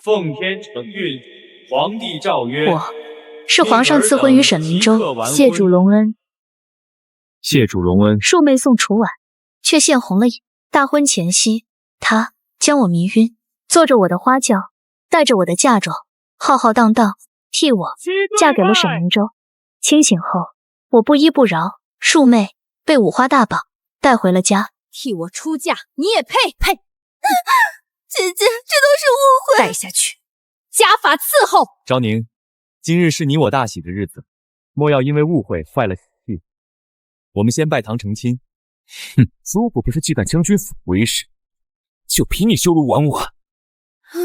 奉天承运，皇帝诏曰：我是皇上赐婚于沈灵州，谢主隆恩。谢主隆恩。庶妹宋楚婉却现红了眼。大婚前夕，她将我迷晕，坐着我的花轿，带着我的嫁妆，浩浩荡荡替我嫁给了沈灵州。清醒后，我不依不饶，庶妹被五花大绑带回了家。替我出嫁，你也配？姐姐，这都是误会。带下去，家法伺候。昭宁，今日是你我大喜的日子，莫要因为误会坏了喜气。我们先拜堂成亲。哼，苏府不是忌惮将军府为师，就凭你羞辱婉婉，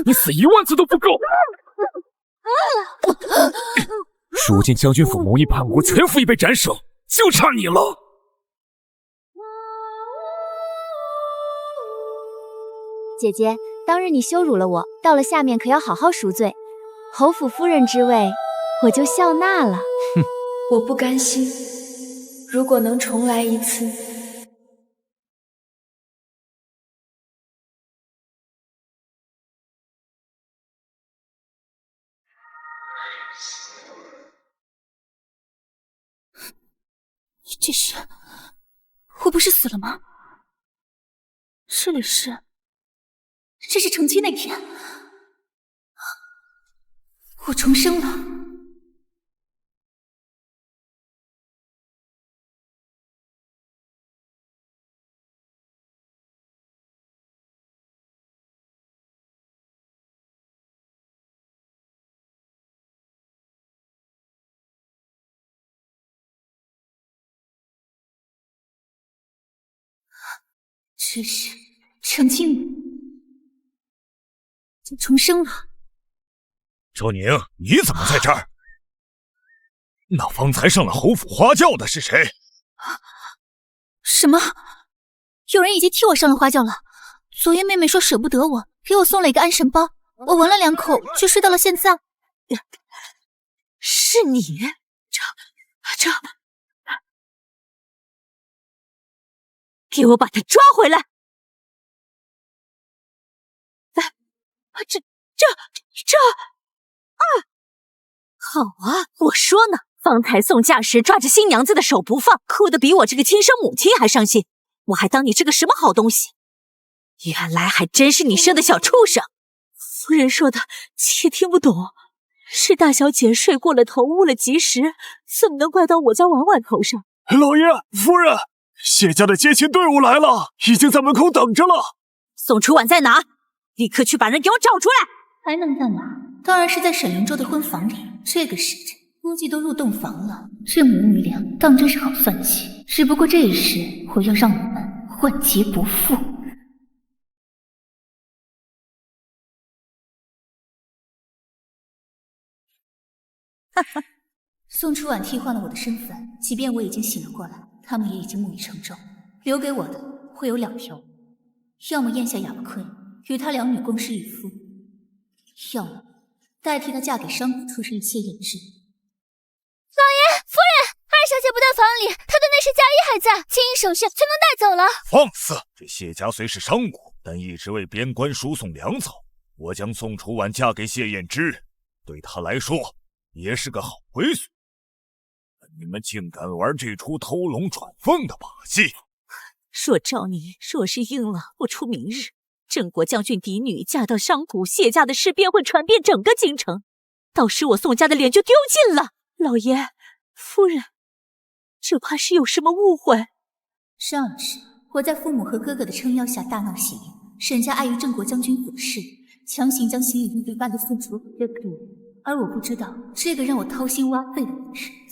你死10000次都不够。如今将军府谋逆叛国，全府已被斩首，就差你了。姐姐，当日你羞辱了我，到了下面可要好好赎罪。侯府夫人之位，我就笑纳了。哼，我不甘心，如果能重来一次。这是，我不是死了吗？这里是，这是成亲那天，我重生了。这是成亲了，就重生了。周宁，你怎么在这儿？那方才上了侯府花轿的是谁？什么？有人已经替我上了花轿了。昨夜妹妹说舍不得我，给我送了一个安神包，我闻了2口就睡到了现在。是你？这，给我把他抓回来！好啊！我说呢，方才送嫁时抓着新娘子的手不放，哭得比我这个亲生母亲还伤心，我还当你是个什么好东西？原来还真是你生的小畜生！夫人说的，妾听不懂。是大小姐睡过了头，误了吉时，怎么能怪到我家婉婉头上？老爷，夫人，谢家的接亲队伍来了，已经在门口等着了。宋楚婉在哪？立刻去把人给我找出来！还能在哪？当然是在沈灵州的婚房里。这个时辰，估计都入洞房了。这母女俩当真是好算计。只不过这一世，我要让你们万劫不复。哈哈，宋楚婉替换了我的身份，即便我已经醒了过来，他们也已经木已成舟。留给我的会有2条，要么咽下哑巴亏，与他两女共侍一夫，要么代替她嫁给商贾，出身谢衍之。老爷，夫人，二小姐不在房里，她的内侍嫁衣还在，轻易手续就能带走了。放肆！这谢家虽是商贾，但一直为边关输送粮草。我将宋楚婉嫁给谢衍之，对他来说也是个好归宿。你们竟敢玩这出偷龙转凤的把戏！若照你若是应了，不出明日，郑国将军嫡女嫁到商贾，谢家的事便会传遍整个京城，到时我宋家的脸就丢尽了。老爷，夫人，这怕是有什么误会。上世，我在父母和哥哥的撑腰下大闹喜营，沈家碍于郑国将军府的事，强行将行李对半的宋楚让给我，而我不知道，这个让我掏心挖肺的人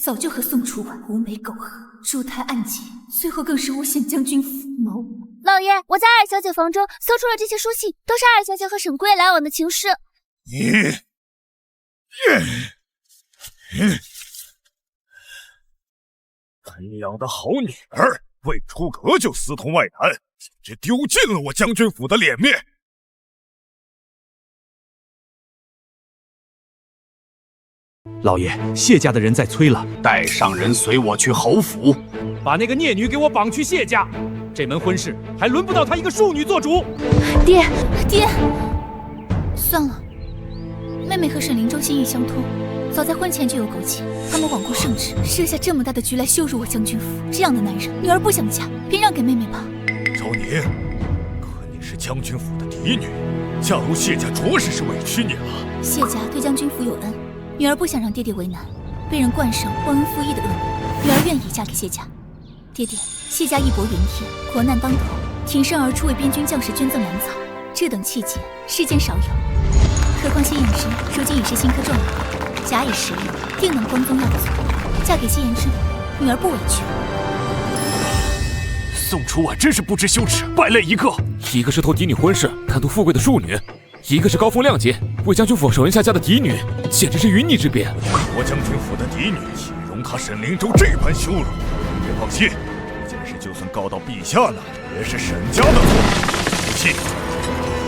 早就和宋楚婉无媒苟合，珠胎暗结，最后更是诬陷将军府谋。老爷，我在二小姐房中搜出了这些书信，都是二小姐和沈贵来往的情事。你养的好女儿，未出阁就私通外男，简直丢尽了我将军府的脸面。老爷，谢家的人在催了，带上人随我去侯府，把那个孽女给我绑去谢家。这门婚事还轮不到她一个庶女做主。爹，算了，妹妹和沈灵州心意相通，早在婚前就有勾结。他们罔顾圣旨，设下这么大的局来羞辱我将军府。这样的男人，女儿不想嫁，便让给妹妹吧。周宁，可你是将军府的嫡女，嫁入谢家着实是委屈你了。谢家对将军府有恩，女儿不想让爹爹为难，被人冠上忘恩负义的恶名，女儿愿意嫁给谢家。爹爹，谢家义薄云天，国难当头，挺身而出为边军将士捐赠粮草，这等气节世间少有。何况谢燕之如今已是新科状元，假以时日，定能光宗耀祖。嫁给谢燕之，女儿不委屈。宋楚婉真是不知羞耻，败类一个！一个是偷嫡女婚事，贪图富贵的庶女，一个是高风亮节，为将军府手人下嫁的嫡女，简直是云泥之别。我将军府的嫡女，岂容他沈灵州这般羞辱？别放心，这件事就算告到陛下那里，也是沈家的错。不信，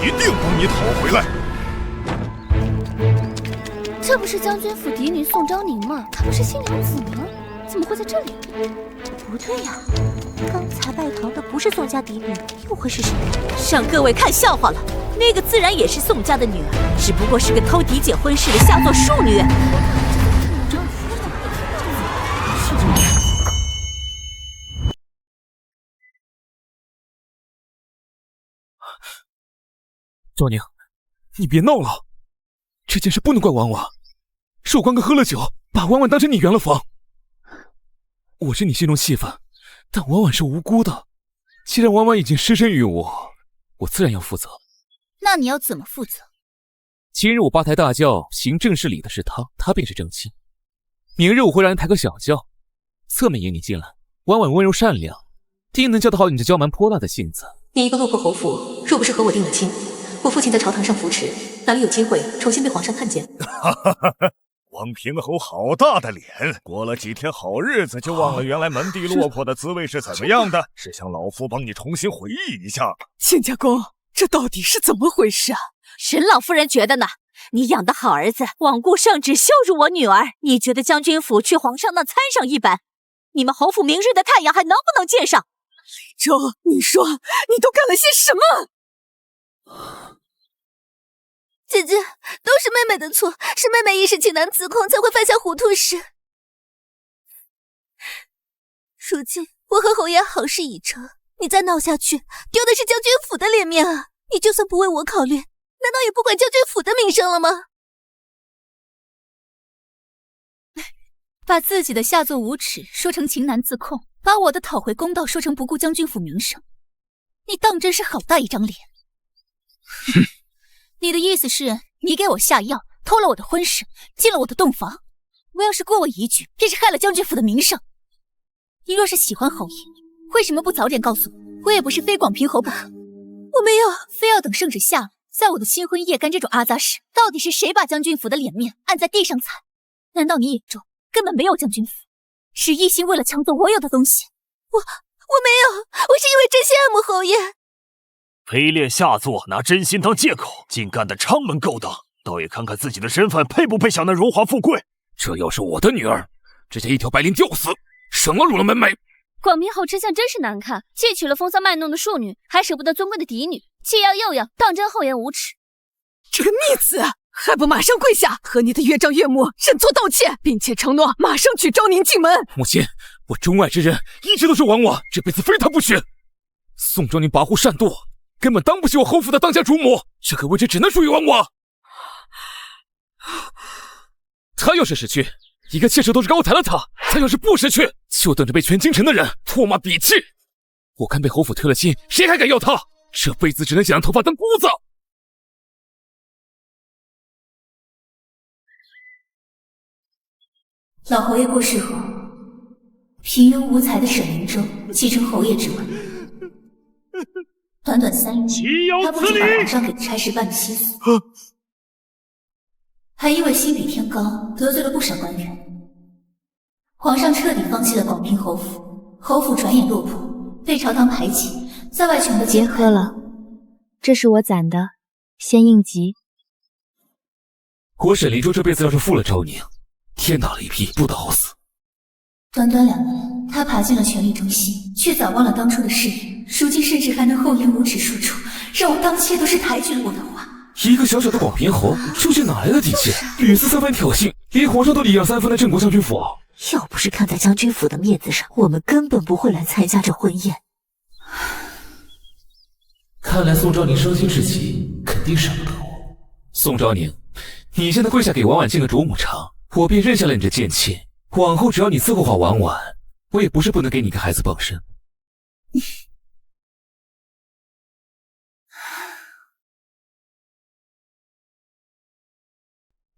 一定帮你讨回来。这不是将军府嫡女宋昭宁吗？她不是新娘子吗？怎么会在这里？不对呀，刚才拜堂的不是宋家嫡女，又会是谁？让各位看笑话了。那个自然也是宋家的女儿，只不过是个偷嫡姐婚事的下作庶女。昭宁，你别闹了，这件事不能怪婉婉，是我刚刚喝了酒，把婉婉当成你圆了房。我知你心中气愤，但婉婉是无辜的。既然婉婉已经失身于我，我自然要负责。那你要怎么负责？今日我八抬大轿行正式礼的是他，他便是正妻。明日我会让人抬个小轿，侧面迎你进来。婉婉温柔善良，定能教得好你这娇蛮泼辣的性子。你一个落魄侯府，若不是和我定了亲，我父亲在朝堂上扶持，哪里有机会重新被皇上看见？王平侯好大的脸，过了几天好日子就忘了原来门第落魄的滋味是怎么样的，是想老夫帮你重新回忆一下。亲家公，这到底是怎么回事啊？沈老夫人觉得呢？你养的好儿子罔顾圣旨，羞辱我女儿，你觉得将军府去皇上那参上一板，你们侯府明日的太阳还能不能见上？周，你说你都干了些什么？姐姐，都是妹妹的错，是妹妹一时情难自控，才会犯下糊涂事。如今我和侯爷好事已成，你再闹下去，丢的是将军府的脸面啊！你就算不为我考虑，难道也不管将军府的名声了吗？把自己的下作无耻说成情难自控，把我的讨回公道说成不顾将军府名声，你当真是好大一张脸！哼。你的意思是你给我下药，偷了我的婚事，进了我的洞房。我要是过问一句，便是害了将军府的名声。你若是喜欢侯爷，为什么不早点告诉我？我也不是非广平侯不可。我没有，非要等圣旨下了，在我的新婚夜干这种阿杂事。到底是谁把将军府的脸面按在地上踩？难道你眼中根本没有将军府，是一心为了抢走我有的东西？我没有，我是因为真心爱慕侯爷。卑劣下作，拿真心当借口，竟干得昌门勾当，倒也看看自己的身份配不配享那荣华富贵。这要是我的女儿，直接一条白绫吊死，省了辱了门楣。广平侯吃相真是难看，既娶了风骚卖弄的庶女，还舍不得尊贵的嫡女，既要又要，当真厚颜无耻。这个逆子，还不马上跪下，和你的岳丈岳母认错道歉，并且承诺马上娶昭宁进门。母亲，我钟爱之人一直都是婉婉，这辈子非她不娶。宋昭宁跋扈善妒，根本当不起我侯府的当家主母，这个位置只能属于婉婉。他要是识趣，一个切手都是高抬了他；他要是不识趣，就等着被全京城的人唾骂鄙弃。我看被侯府推了亲，谁还敢要他？这辈子只能剪了头发当姑子。老侯爷过世后，平庸无才的沈灵州继承侯爷之位。短短3年，他不止把皇上给差事办得稀疏，还因为心比天高，得罪了不少官员。皇上彻底放弃了广平侯府，侯府转眼落魄，被朝堂排挤，在外穷的别喝了，这是我攒的，先应急。我沈灵州这辈子要是负了昭宁，天打雷劈，不得好死。短短2年，他爬进了权力中心，却早忘了当初的誓言，如今甚至还能厚颜无耻说出让我当妾都是抬举了我的话。一个小小的广平侯，究竟哪来的底气，屡次三番挑衅，连皇上都礼让三分的镇国将军府？要不是看在将军府的面子上，我们根本不会来参加这婚宴。看来宋昭宁伤心至极，肯定舍不得我。宋昭宁，你现在跪下给婉婉敬个主母长，我便认下了你的贱妾。往后只要你伺候好婉婉，我也不是不能给你个孩子傍身。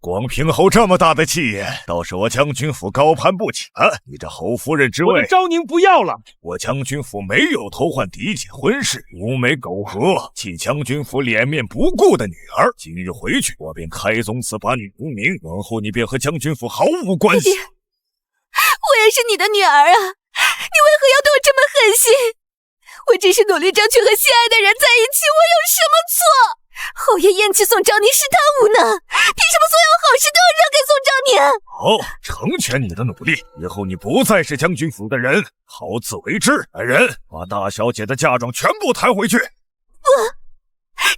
广平侯这么大的气焰，倒是我将军府高攀不起了。你这侯夫人之位，我的昭宁不要了。我将军府没有偷换嫡姐婚事，无媒苟合，弃将军府脸面不顾的女儿。今日回去，我便开宗祠把你除名，往后你便和将军府毫无关系。我也是你的女儿啊，你为何要对我这么狠心？我只是努力争取和心爱的人在一起，我有什么错？侯爷厌弃宋昭宁是他无能，凭什么所有好事都要让给宋昭宁？好，成全你的努力，以后你不再是将军府的人，好自为之。来人，把大小姐的嫁妆全部抬回去。不，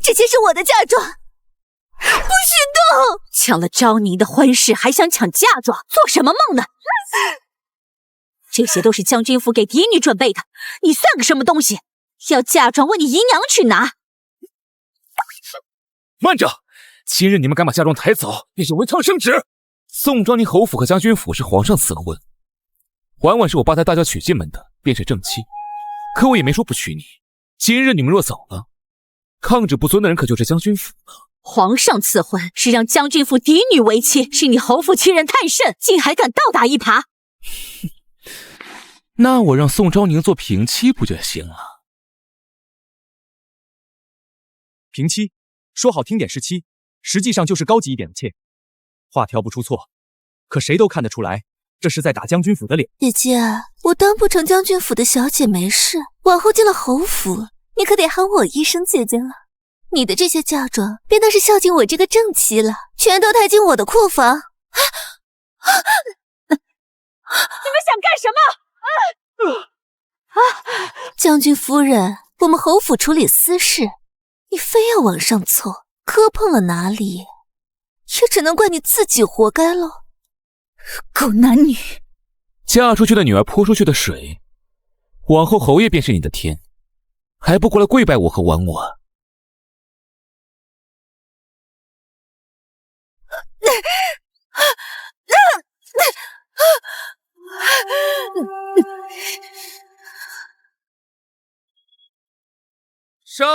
这些是我的嫁妆，不许动！抢了昭宁的婚事，还想抢嫁妆，做什么梦呢？这些都是将军府给嫡女准备的，你算个什么东西？要嫁妆，问你姨娘去拿。慢着！今日你们敢把嫁妆抬走，便是违抗圣旨。宋昭宁侯府和将军府是皇上赐婚，婉婉是我八抬大轿娶进门的，便是正妻。可我也没说不娶你。今日你们若走了，抗旨不遵的人可就是将军府了。皇上赐婚是让将军府嫡女为妻，是你侯府欺人太甚，竟还敢倒打一耙！那我让宋昭宁做平妻不就行了？平妻，说好听点是妻，实际上就是高级一点的妾。话挑不出错，可谁都看得出来，这是在打将军府的脸。姐姐，我当不成将军府的小姐没事，往后进了侯府，你可得喊我一声姐姐了。你的这些嫁妆，便当是孝敬我这个正妻了，全都抬进我的库房。你们想干什么？将军夫人，我们侯府处理私事，你非要往上凑，磕碰了哪里，也只能怪你自己活该喽。狗男女！嫁出去的女儿泼出去的水，往后侯爷便是你的天，还不过来跪拜我和婉婉？圣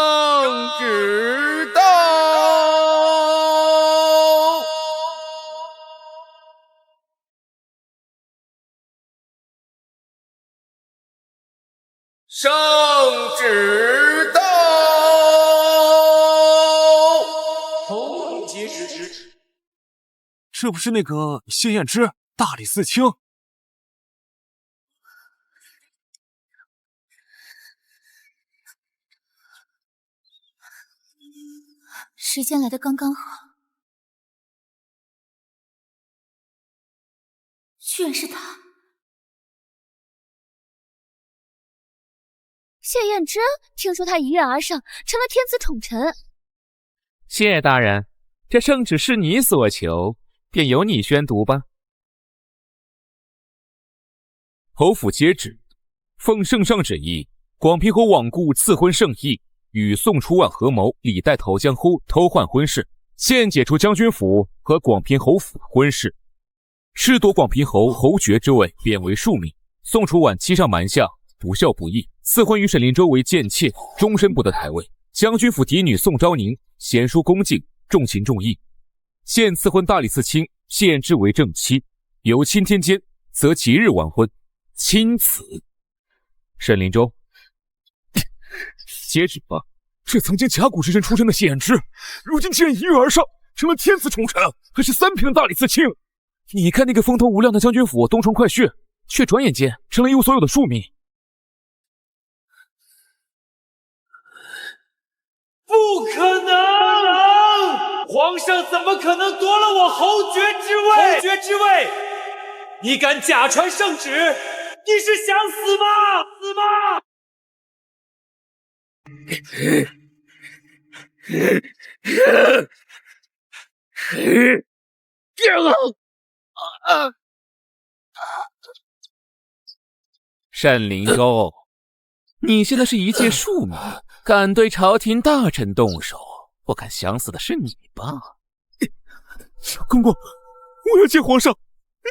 旨到！圣旨到！从即时。这不是那个谢燕之大理寺卿？时间来得刚刚好，居然是他。谢燕之，听说他一跃而上，成了天子宠臣。谢大人，这圣旨是你所求，便由你宣读吧。侯府接旨，奉圣上旨意，广平侯罔顾赐婚圣意，与宋楚婉合谋，李代投江后偷换婚事，现解除将军府和广平侯府婚事，褫夺广平侯侯爵之位，贬为庶民。宋楚婉欺上瞒下，不孝不义，赐婚于沈林州为贱妾，终身不得抬位。将军府嫡女宋昭宁贤淑恭敬，重情重义，现赐婚大理寺卿谢燕之为正妻，有钦天监，则即日完婚。钦此。沈林州，接旨吧。这曾经甲骨之身出身的谢燕之，如今竟然一跃而上，成了天子宠臣，还是3品的大理寺卿。你看那个风头无量的将军府东窗快婿，却转眼间成了一无所有的庶民。不可能！皇上怎么可能夺了我侯爵之位？侯爵之位！你敢假传圣旨？你是想死吗？死吗？单灵州，你现在是一介庶民，敢对朝廷大臣动手，我看想死的是你吧？公公，我要见皇上，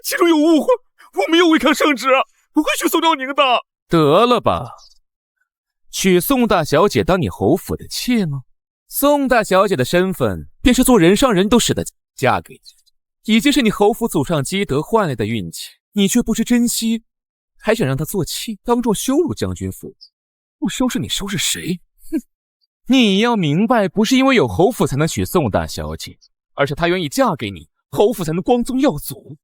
其中有误会，我没有违抗圣旨，不会娶宋昭宁的。得了吧，娶宋大小姐当你侯府的妾吗？宋大小姐的身份，便是做人上人都舍得嫁给你，已经是你侯府祖上积德换来的运气，你却不知珍惜，还想让她做妾，当众羞辱将军府。不收拾你收拾谁？哼！你要明白，不是因为有侯府才能娶宋大小姐，而是她愿意嫁给你，侯府才能光宗耀祖。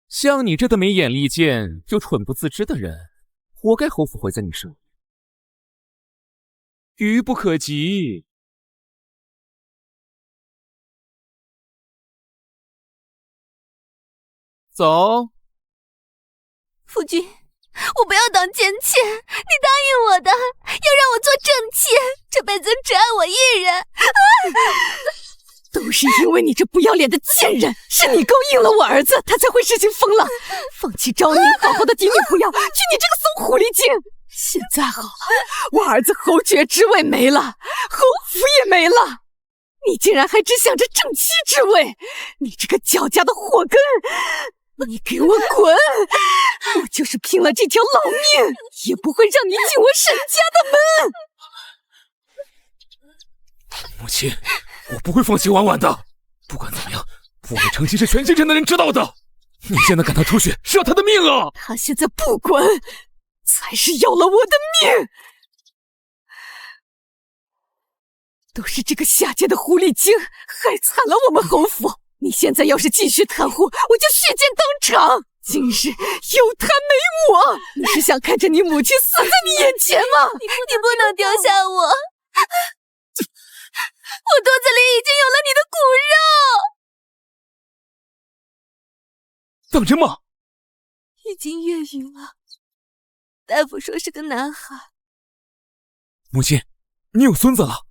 像你这个没眼力见又蠢不自知的人，活该侯府会在你手里。愚不可及。走。夫君，我不要当奸妾，你答应我的，要让我做正妻，这辈子只爱我一人。都是因为你这不要脸的贱人，是你勾引了我儿子，他才会失心疯了，放弃昭宁，好好的顶你不要，娶你这个怂狐狸精。现在好了，我儿子侯爵之位没了，侯府也没了，你竟然还只想着正妻之位，你这个脚家的祸根，你给我滚！我就是拼了这条老命，也不会让你进我沈家的门。母亲，我不会放弃婉婉的。不管怎么样，我们成亲是全京城的人知道的。你现在赶他出去，是要他的命啊！他现在不滚，才是要了我的命。都是这个下贱的狐狸精害惨了我们侯府。你现在要是继续袒护，我就血溅当场。今日有他没我，你是想看着你母亲死在你眼前吗？你不能丢下我。我肚子里已经有了你的骨肉。当真吗？已经月余了，大夫说是个男孩。母亲，你有孙子了，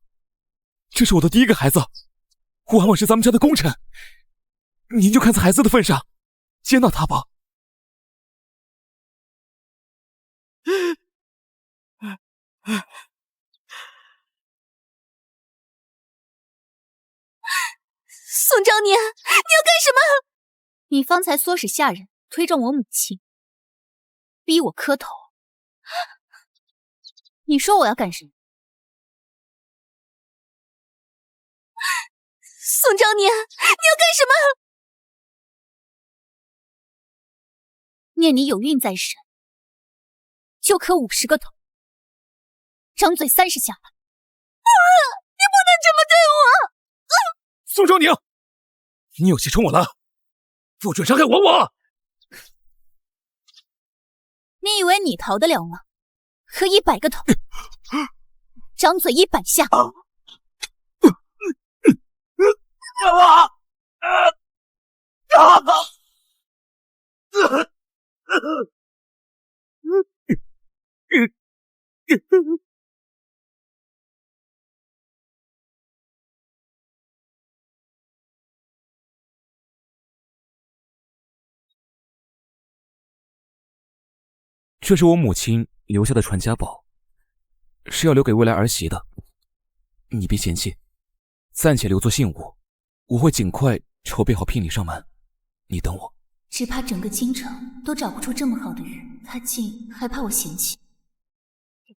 这是我的第一个孩子，婉婉是咱们家的功臣，您就看在孩子的份上，接纳他吧。宋昭年，你要干什么？你方才唆使下人推撞我母亲，逼我磕头。你说我要干什么？宋昭年，你要干什么？念你有孕在身，就磕50个头，张嘴30下吧。你不能这么对我！宋昭宁，你有气冲我了，不准伤害婉婉！你以为你逃得了吗？磕100个头，张嘴100下。这是我母亲留下的传家宝，是要留给未来儿媳的，你别嫌弃，暂且留作信物，我会尽快筹备好聘礼上门，你等我。只怕整个京城都找不出这么好的人，他竟还怕我嫌弃。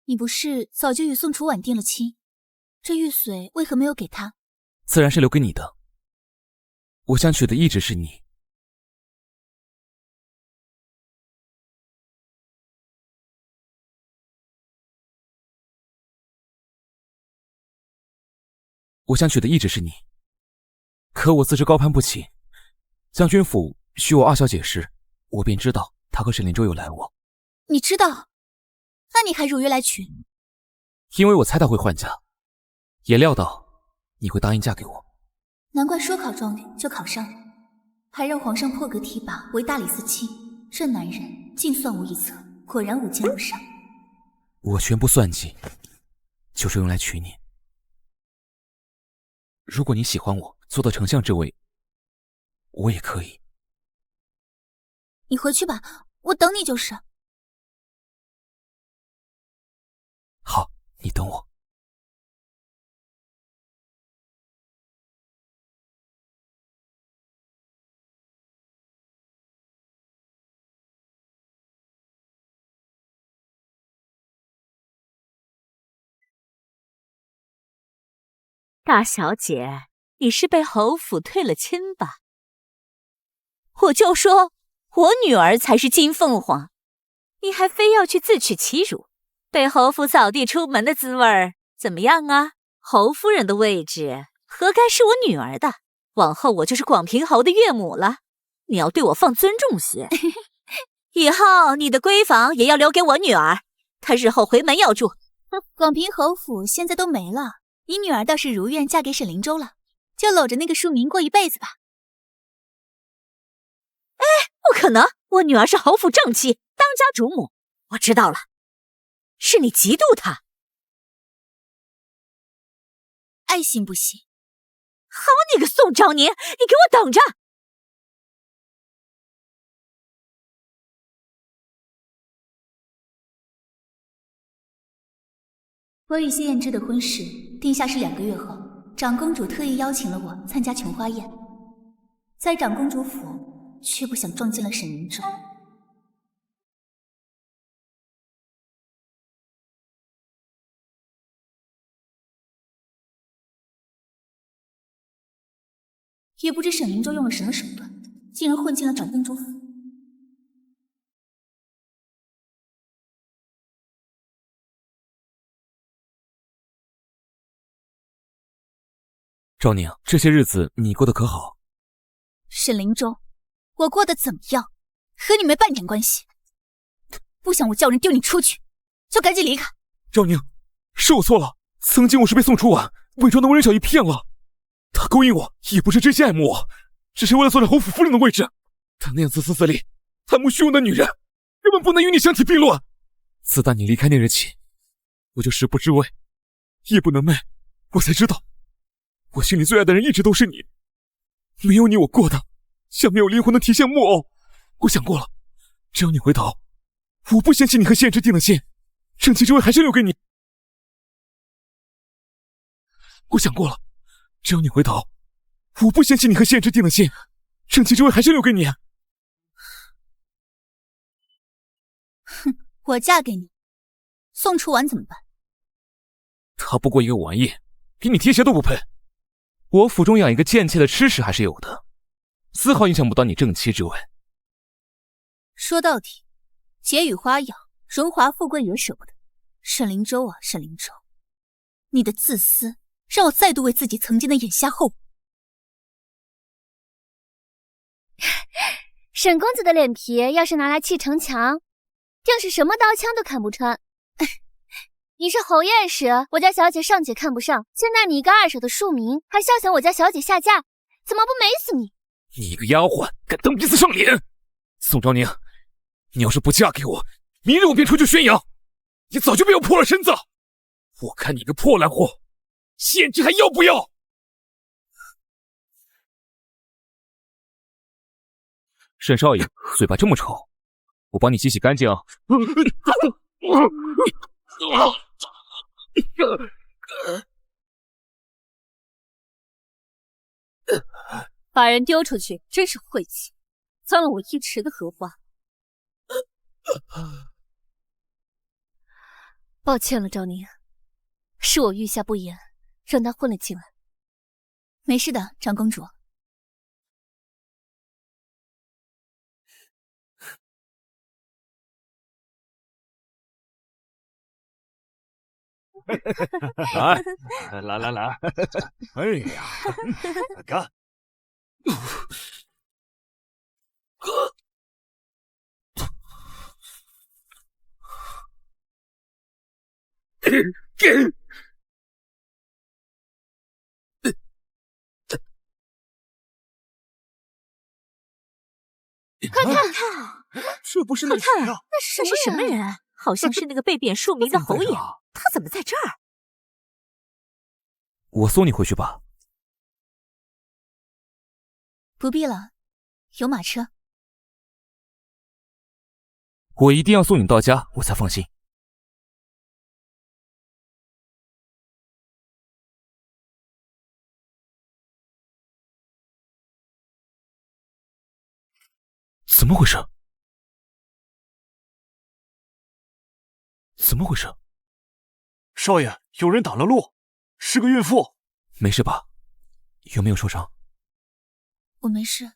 你不是早就与宋楚婉定了亲，这玉髓为何没有给他？自然是留给你的，我想娶的一直是你。我想娶的一直是你，可我自知高攀不起，将军府许我2小姐时，我便知道他和沈连舟有来往。你知道？那你还如约来娶？因为我猜他会换家，也料到你会答应嫁给我。难怪说考状元就考上了，还让皇上破格提拔为大理寺卿。这男人竟算无一策，果然无奸不商。我全部算计，就是用来娶你。如果你喜欢我，做到丞相之位，我也可以。你回去吧，我等你就是。好，你等我。大小姐，你是被侯府退了亲吧？我就说我女儿才是金凤凰，你还非要去自取其辱，被侯府扫地出门的滋味儿怎么样啊？侯夫人的位置何该是我女儿的？往后我就是广平侯的岳母了，你要对我放尊重些。以后你的闺房也要留给我女儿，她日后回门要住。广平侯府现在都没了，你女儿倒是如愿嫁给沈灵州了，就搂着那个庶民过一辈子吧。哎，不可能，我女儿是侯府正妻，当家主母。我知道了，是你嫉妒她。爱信不信。好你个宋昭宁，你给我等着！我与谢燕之的婚事定下是2个月后，长公主特意邀请了我参加琼花宴，在长公主府却不想撞见了沈灵州。也不知沈灵州用了什么手段，竟然混进了长公主府。昭宁，这些日子你过得可好？沈灵州，我过得怎么样，和你没半点关系。不想我叫人丢你出去，就赶紧离开。昭宁，是我错了，曾经我是被宋楚婉伪装的无人小姨骗了，她勾引我，也不是真心爱慕我，只是为了坐上侯府夫人的位置。她那样自私自利、贪慕虚荣的女人，根本不能与你相提并论。自打你离开那日起，我就食不知味，夜不能寐，我才知道。我心里最爱的人一直都是你，没有你我过的像没有灵魂的提线木偶。我想过了，只要你回头，我不嫌弃你和谢之定的亲，正妻之位还是留给你。我想过了，只要你回头，我不嫌弃你和谢之定的亲，正妻之位还是留给你。哼，我嫁给你，宋楚婉怎么办？她不过一个玩意，给你提鞋都不配。我府中养一个贱妾的吃食还是有的，丝毫影响不到你正妻之位。说到底，解语花样，荣华富贵也舍不得。沈灵州啊，沈灵州，你的自私让我再度为自己曾经的眼瞎后悔。沈公子的脸皮要是拿来砌城墙，定是什么刀枪都砍不穿。你是侯爷时，我家小姐尚且看不上，现在你一个二手的庶民，还笑想我家小姐下嫁，怎么不美死你？你一个丫鬟，敢蹬鼻子上脸！宋昭宁，你要是不嫁给我，明日我便出去宣扬，你早就被我破了身子了。我看你个破烂货，县治还要不要？沈少爷，嘴巴这么臭，我帮你洗洗干净啊。把人丢出去，真是晦气，脏了我一池的荷花。抱歉了，昭宁，是我御下不严，让他混了进来。没事的，长公主。来，哎呀，看。快看，这不是快看，那是什么人？好像是那个被贬庶民的侯爷，他怎么在这儿？我送你回去吧。不必了，有马车。我一定要送你到家，我才放心。怎么回事？怎么回事？少爷，有人挡了路，是个孕妇。没事吧？有没有受伤？我没事。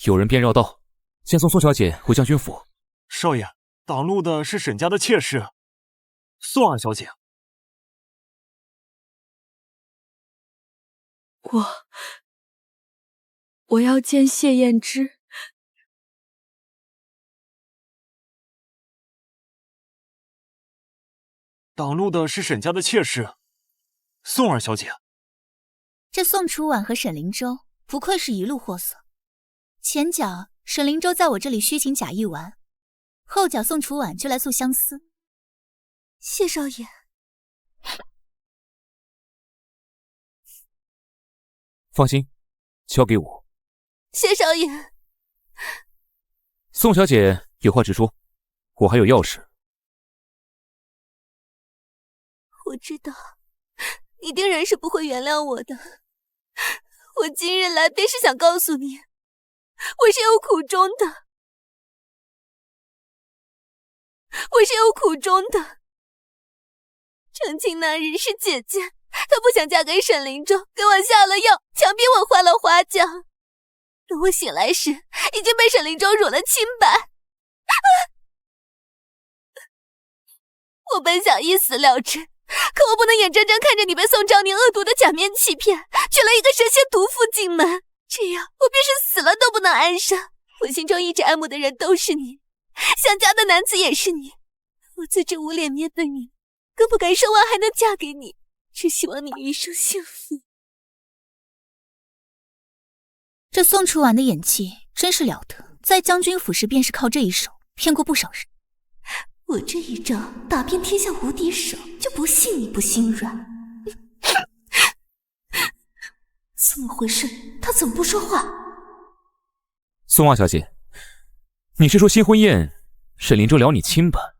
有人便绕道，先送宋小姐回将军府。少爷，挡路的是沈家的妾室，宋二小姐。我要见谢燕之。挡路的是沈家的妾室，宋二小姐。这宋楚婉和沈灵洲不愧是一路货色，前脚沈灵洲在我这里虚情假意玩，后脚宋楚婉就来诉相思。谢少爷，放心，交给我。谢少爷。宋小姐有话直说，我还有要事。我知道，你定然是不会原谅我的。我今日来便是想告诉你，我是有苦衷的。成亲那日是姐姐，她不想嫁给沈灵洲，给我下了药，强逼我换了花轿。等我醒来时，已经被沈灵洲辱了清白。我本想一死了之，可我不能眼睁睁看着你被宋昭宁恶毒的假面欺骗，娶了一个蛇蝎毒妇进门，这样我便是死了都不能安生。我心中一直爱慕的人都是你，想嫁的男子也是你，我自知无脸面对你，更不敢奢望还能嫁给你，只希望你余生幸福。这宋楚婉的演技真是了得，在将军府时便是靠这一手骗过不少人。我这一招打遍天下无敌手，就不信你不心软。怎么回事？他怎么不说话？宋二小姐，你是说新婚宴沈灵洲撩你亲吧？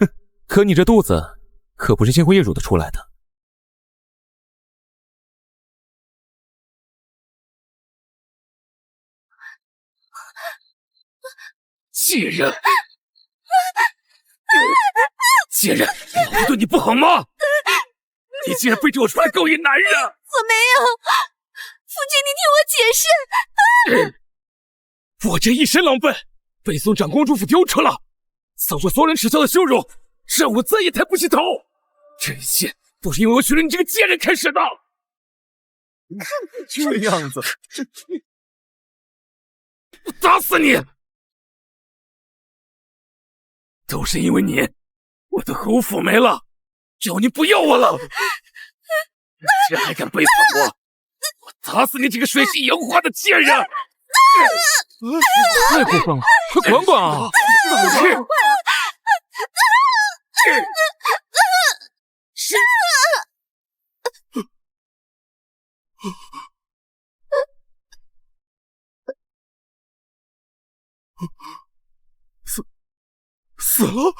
哼，可你这肚子可不是新婚宴乳的出来的。贱人！贱人，我对你不好吗？你竟然背着我出来勾引男人！我没有，父亲，你听我解释。我这一身狼狈，被送长公主府丢出了，遭受所有人耻笑的羞辱，让我再也抬不起头。这一切都是因为我娶了你这个贱人开始的。这样子，我打死你！都是因为你，我的侯府没了，赵宁不要我了。你竟然还敢背叛我！我打死你这个水性杨花的贱人！太过分了，快管管啊！死了！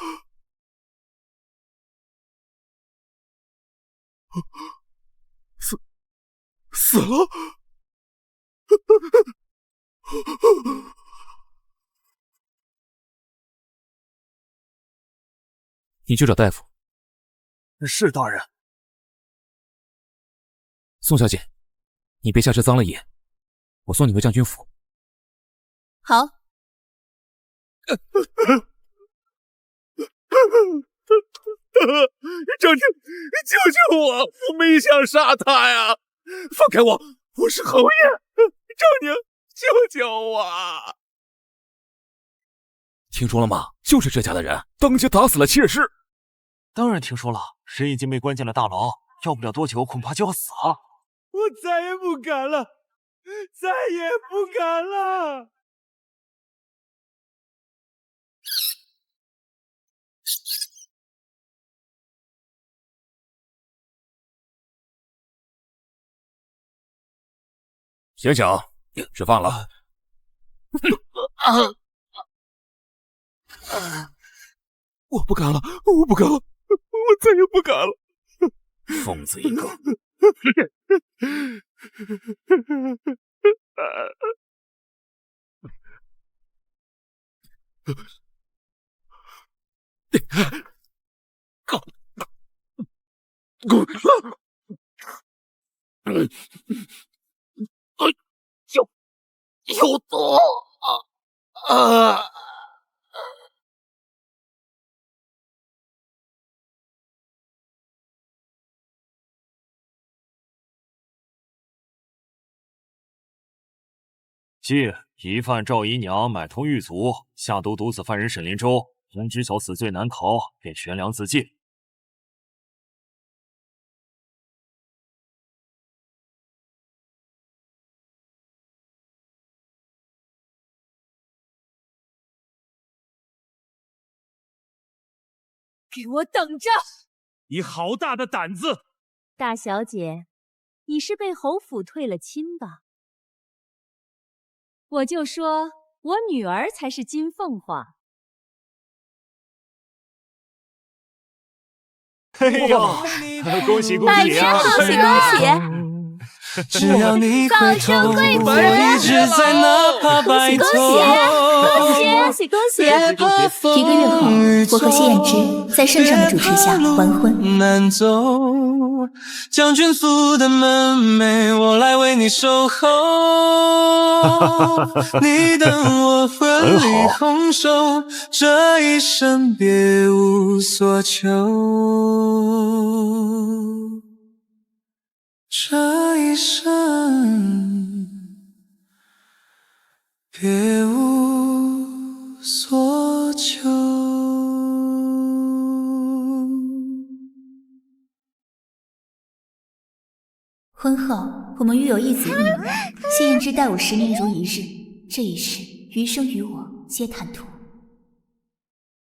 死了！你去找大夫。是大人。宋小姐，你别下车脏了眼，我送你回将军府。好。赵宁，救救我！我没想杀他呀！放开我！我是侯爷！赵宁，救救我！听说了吗？就是这家的人当街打死了妾室。当然听说了，人已经被关进了大牢，要不了多久恐怕就要死了。我再也不敢了，再也不敢了。醒醒，吃饭了。我不敢了，我不敢了，我再也不敢了。疯子一个！有毒啊！记疑犯赵姨娘买通狱卒，下毒毒死犯人沈林洲，因知晓死罪难逃，便悬梁自尽。给我等着！你好大的胆子！大小姐，你是被侯府退了亲吧？我就说我女儿才是金凤凰。哎呀，恭喜恭喜啊！恭喜恭喜！只要你回头，我一直在哪怕白头。恭喜恭喜！一个月后，我和谢燕之在圣上的主持下完婚。难走，将军府的门楣，我来为你守候。你等我婚礼红收，这一生别无所求。这一生别无所求。婚后，我们育有一子一女。谢燕之待我10年如一日，这一世余生与我皆坦途。